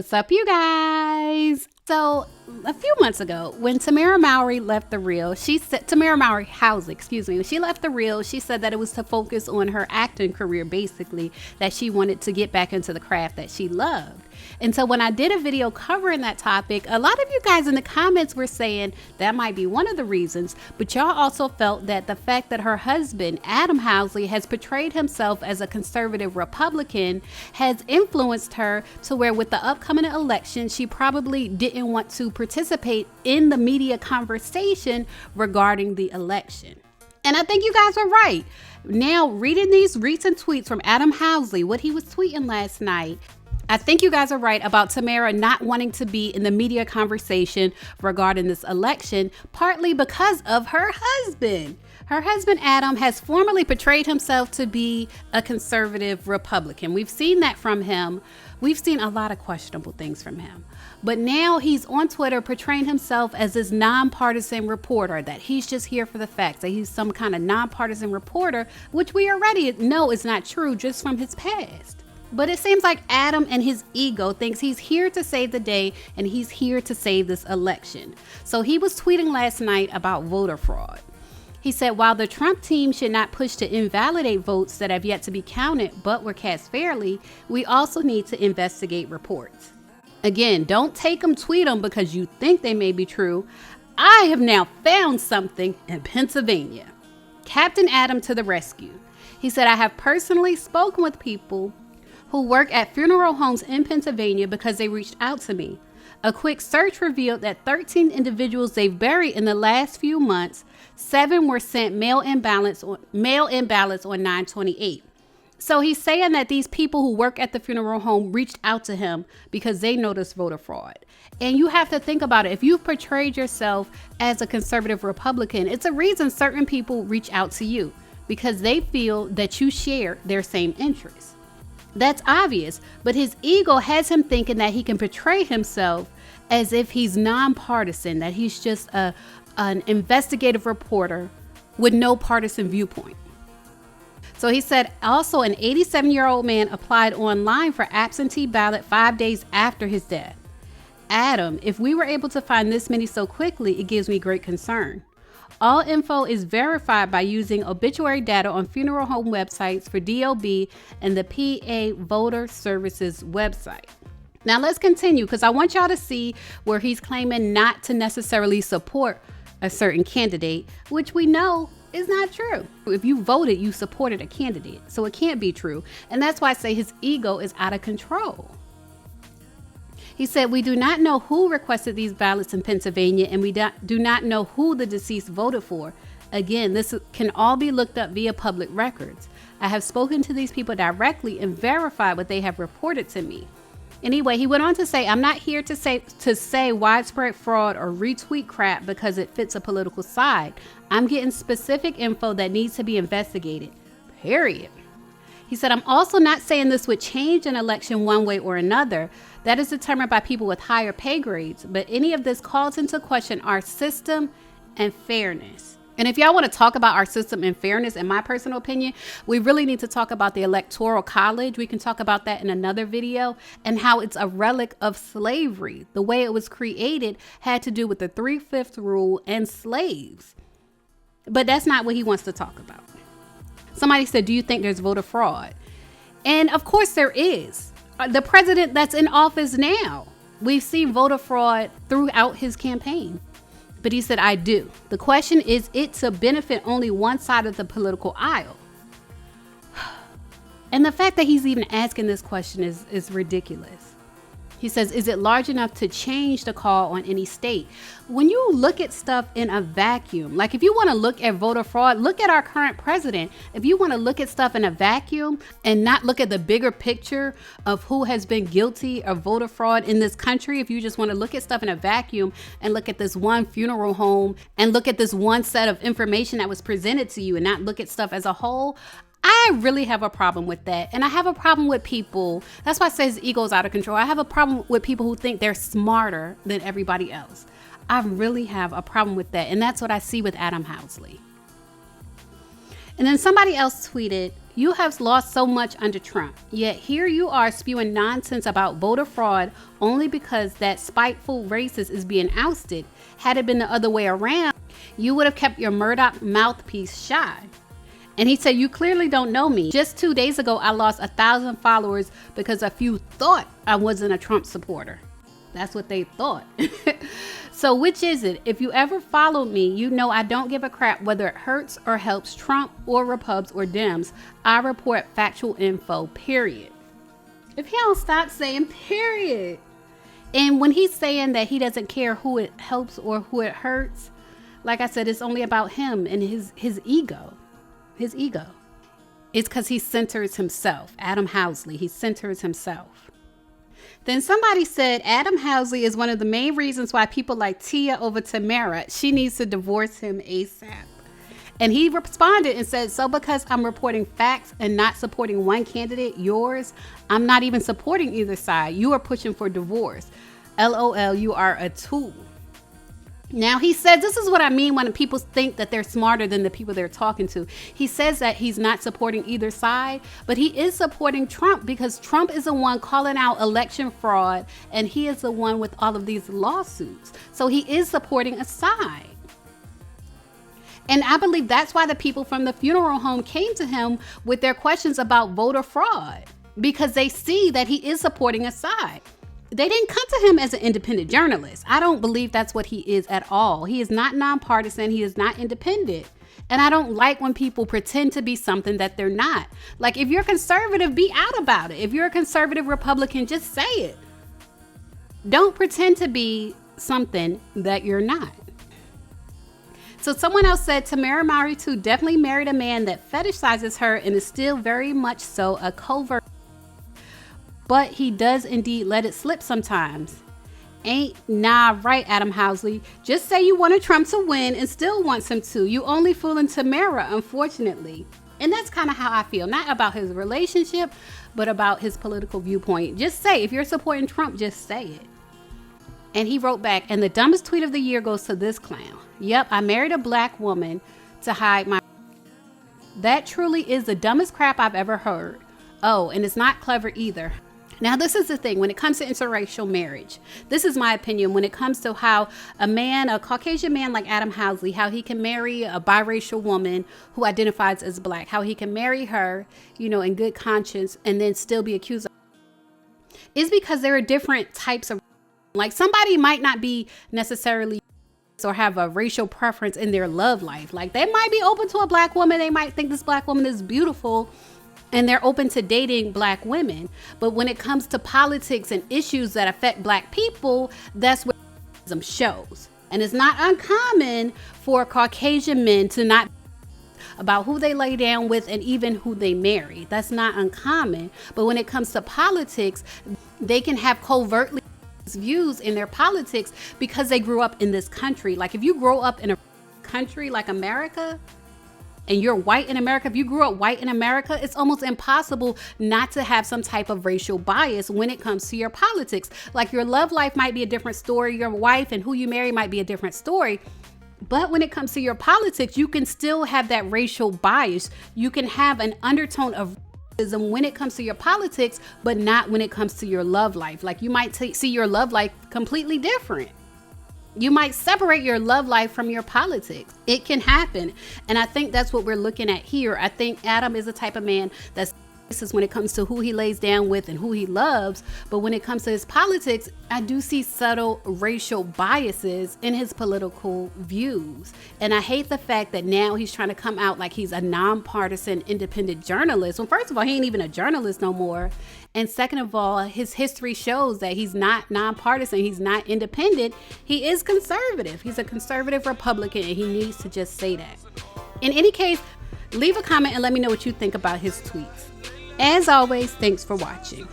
What's up, you guys? So a few months ago, when Tamera Mowry left The Real, Tamera Mowry Housley, excuse me, when she left The Real, she said that it was to focus on her acting career, basically, that she wanted to get back into the craft that she loved. And so when I did a video covering that topic, a lot of you guys in the comments were saying that might be one of the reasons, but y'all also felt that the fact that her husband, Adam Housley, has portrayed himself as a conservative Republican has influenced her to where with the upcoming election, she probably didn't want to participate in the media conversation regarding the election. And I think you guys are right. Now, reading these recent tweets from Adam Housley, what he was tweeting last night, I think you guys are right about Tamera not wanting to be in the media conversation regarding this election, partly because of her husband. Her husband, Adam, has formerly portrayed himself to be a conservative Republican. We've seen that from him. We've seen a lot of questionable things from him. But now he's on Twitter portraying himself as this nonpartisan reporter, that he's just here for the facts, that he's some kind of nonpartisan reporter, which we already know is not true just from his past. But it seems like Adam and his ego thinks he's here to save the day and he's here to save this election. So he was tweeting last night about voter fraud. He said, while the Trump team should not push to invalidate votes that have yet to be counted but were cast fairly, we also need to investigate reports. Again, don't take them, tweet them because you think they may be true. I have now found something in Pennsylvania. Captain Adam to the rescue. He said, I have personally spoken with people who work at funeral homes in Pennsylvania because they reached out to me. A quick search revealed that 13 individuals they've buried in the last few months, 7 were sent mail-in ballots on 9/28. So he's saying that these people who work at the funeral home reached out to him because they noticed voter fraud. And you have to think about it. If you've portrayed yourself as a conservative Republican, it's a reason certain people reach out to you because they feel that you share their same interests. That's obvious, but his ego has him thinking that he can portray himself as if he's nonpartisan, that he's just an investigative reporter with no partisan viewpoint. So he said also an 87-year-old man applied online for absentee ballot 5 days after his death. Adam, if we were able to find this many so quickly, it gives me great concern. All info is verified by using obituary data on funeral home websites for DOB and the PA Voter Services website. Now let's continue because I want y'all to see where he's claiming not to necessarily support a certain candidate, which we know is not true. If you voted, you supported a candidate, so it can't be true. And that's why I say his ego is out of control. He said, we do not know who requested these ballots in Pennsylvania, and we do not know who the deceased voted for. Again, this can all be looked up via public records. I have spoken to these people directly and verified what they have reported to me. Anyway, he went on to say, I'm not here to say widespread fraud or retweet crap because it fits a political side. I'm getting specific info that needs to be investigated, period. He said, I'm also not saying this would change an election one way or another. That is determined by people with higher pay grades. But any of this calls into question our system and fairness. And if y'all want to talk about our system and fairness, in my personal opinion, we really need to talk about the Electoral College. We can talk about that in another video and how it's a relic of slavery. The way it was created had to do with the 3/5 rule and slaves. But that's not what he wants to talk about. Somebody said, do you think there's voter fraud? And of course there is. The president that's in office now, we've seen voter fraud throughout his campaign. But he said, I do. The question is it to benefit only one side of the political aisle? And the fact that he's even asking this question is ridiculous. He says, is it large enough to change the call on any state? When you look at stuff in a vacuum, like if you want to look at voter fraud, look at our current president. If you want to look at stuff in a vacuum and not look at the bigger picture of who has been guilty of voter fraud in this country, if you just want to look at stuff in a vacuum and look at this one funeral home and look at this one set of information that was presented to you and not look at stuff as a whole, I really have a problem with that. And I have a problem with people. That's why I say his ego is out of control. I have a problem with people who think they're smarter than everybody else. I really have a problem with that. And that's what I see with Adam Housley. And then somebody else tweeted, You have lost so much under Trump, yet here you are spewing nonsense about voter fraud only because that spiteful racist is being ousted. Had it been the other way around, you would have kept your Murdoch mouthpiece shy. And he said, you clearly don't know me. Just 2 days ago, I lost 1,000 followers because a few thought I wasn't a Trump supporter. That's what they thought. So which is it? If you ever followed me, you know I don't give a crap whether it hurts or helps Trump or Repubs or Dems. I report factual info, period. If he don't stop saying period. And when he's saying that he doesn't care who it helps or who it hurts, like I said, it's only about him and his ego. His ego. It's because he centers himself. Adam Housley, he centers himself. Then somebody said Adam Housley is one of the main reasons why people like Tia over Tamera. She needs to divorce him ASAP. And he responded and said, so because I'm reporting facts and not supporting one candidate, yours, I'm not even supporting either side. You are pushing for divorce. LOL, you are a tool. Now he said, this is what I mean when people think that they're smarter than the people they're talking to. He says that he's not supporting either side, but he is supporting Trump because Trump is the one calling out election fraud and he is the one with all of these lawsuits. So he is supporting a side. And I believe that's why the people from the funeral home came to him with their questions about voter fraud, because they see that he is supporting a side. They didn't come to him as an independent journalist. I don't believe that's what he is at all. He is not nonpartisan. He is not independent. And I don't like when people pretend to be something that they're not. Like, if you're conservative, be out about it. If you're a conservative Republican, just say it. Don't pretend to be something that you're not. So someone else said Tamera Mowry too definitely married a man that fetishizes her and is still very much so a covert. But he does indeed let it slip sometimes. Ain't nah right, Adam Housley. Just say you wanted Trump to win and still wants him to. You only fooling Tamera, unfortunately. And that's kind of how I feel. Not about his relationship, but about his political viewpoint. Just say, if you're supporting Trump, just say it. And he wrote back, and the dumbest tweet of the year goes to this clown. Yep, I married a black woman to hide my... That truly is the dumbest crap I've ever heard. Oh, and it's not clever either. Now, this is the thing when it comes to interracial marriage. This is my opinion when it comes to how a Caucasian man like Adam Housley, how he can marry a biracial woman who identifies as black, how he can marry her, in good conscience and then still be accused of is because there are different types of, like, somebody might not be necessarily or have a racial preference in their love life. Like, they might be open to a black woman. They might think this black woman is beautiful. And they're open to dating black women. But when it comes to politics and issues that affect black people, that's where racism shows. And it's not uncommon for Caucasian men to not about who they lay down with and even who they marry. That's not uncommon. But when it comes to politics, they can have covertly views in their politics because they grew up in this country. Like, if you grow up in a country like America, and you're white in America, if you grew up white in America, it's almost impossible not to have some type of racial bias when it comes to your politics. Like, your love life might be a different story. Your wife and who you marry might be a different story. But when it comes to your politics, you can still have that racial bias. You can have an undertone of racism when it comes to your politics, but not when it comes to your love life. Like, you might see your love life completely different. You might separate your love life from your politics. It can happen. And I think that's what we're looking at here. I think Adam is the type of man that's racist when it comes to who he lays down with and who he loves. But when it comes to his politics, I do see subtle racial biases in his political views. And I hate the fact that now he's trying to come out like he's a nonpartisan independent journalist. Well, first of all, he ain't even a journalist no more. And second of all, his history shows that he's not nonpartisan. He's not independent. He is conservative. He's a conservative Republican, and he needs to just say that. In any case, leave a comment and let me know what you think about his tweets. As always, thanks for watching.